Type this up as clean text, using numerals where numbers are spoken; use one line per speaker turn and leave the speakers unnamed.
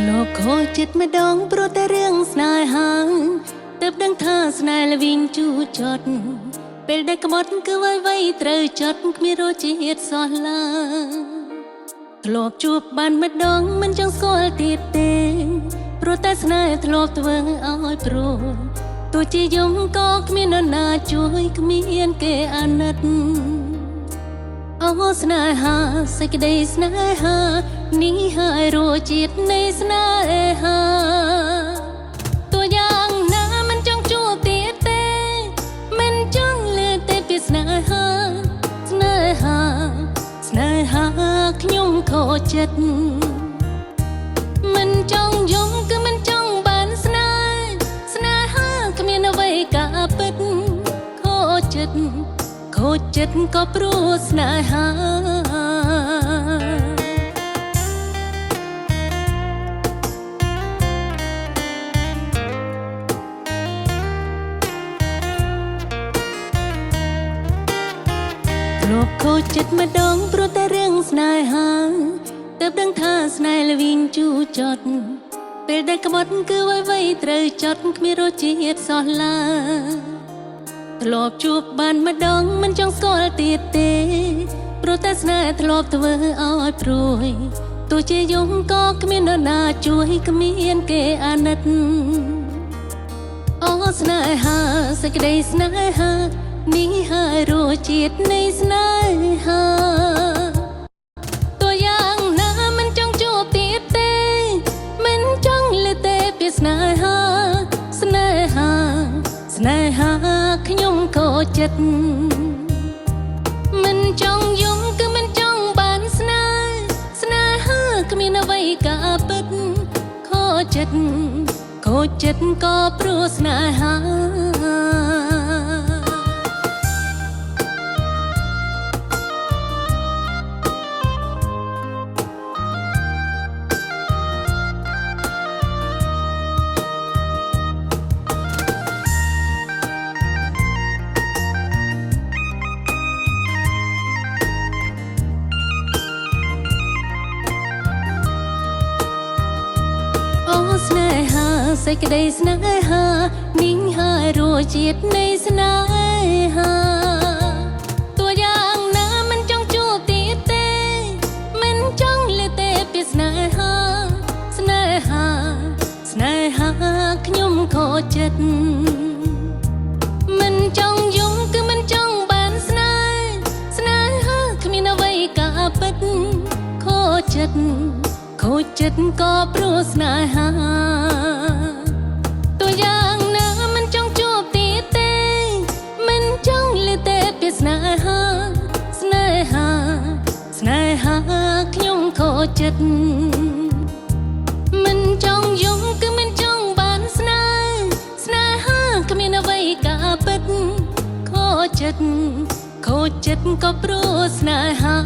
លោកខូចចិត្តម្ដងព្រោះតែរឿងស្នេហាទើបដឹងថាស្នេហ៍ល្វីងជូរចត់ពេលដែលក្បត់គឺវៃត្រូវចត់គ្មានរសជាតិសោះឡើយធ្លាប់ជួបបានម្ដងមិនចង់ស្គាល់ទៀតទេព្រោះតែស្នេហ៍ធ្លាប់ធ្វើឲ្យព្រោះទោះជាយំក៏គ្មាននរណាជួយគ្មានគេអាណិតអូស្នេហាសេចក្តីស្នេហានេះហើយរសជាតិនៃស្នេហាតួយ៉ាងណាមិនចង់ជួបទៀតទេមិនចង់លើតែពីស្នេហាស្នេហាស្នេហាខ្ញុំខូចចិត្តមិនចង់យំគឺមិនចង់បានស្នេហាគ្មានអ្វីកាពិតខូចចិត្តខូចចិត្តក៏ព្រោះស្នេហាធ្លាប់ខូចចិត្តម្ដងព្រោះតែរឿងស្នេហាទើបដឹងថាស្នេហ៍ល្វីងជូរចត់ពេលដែលក្បត់គឺវៃត្រូវចត់គ្មានរសជាតិសោះឡើយធ្លាប់ជួបបានម្ដងមិនចង់ស្គាល់ទៀតទេព្រោះតែស្នេហ៍ធ្លាប់ធ្វើឲ្យព្រួយទោះជាយំក៏គ្មាននរណាជួយគ្មានគេអាណិតអូស្នេហាសេចក្តីស្នេហានេះហើយរសជាតិនៃស្នេហាតួយ៉ាងណាមិនចង់ជួបទៀតទេមិនចង់លើតែពីស្នេហាស្នេហាស្នេហាខ្ញុំខូចចិត្តមិនចង់យំគឺមិនចង់បានស្នេហាគ្មានអ្វីកាពិតខូចចិត្តក៏ព្រោះស្នេហាស្នេហាសេចក្តីស្នេហានេះហើយរសជាតិនៃស្នេហាតួយ៉ាងណាមិនចង់ជួបទៀតទេមិនចង់លើតែពីស្នេហាស្នេហាខ្ញុំខូចចិត្តមិនចង់យំគឺមិនចង់បានស្នេហាគ្មានអ្វីកាពិតខូចចិត្តក៏ព្រោះស្នេហាតួយ៉ាងណាមិនចង់ជួបទៀតទេមិនចង់លើតែពីស្នេហាខ្ញុំខូចចិត្តមិនចង់យំគឺមិនចង់បានស្នេហាគ្មានអ្វីកាពិតខូចចិត្តក៏ព្រោះស្នេហា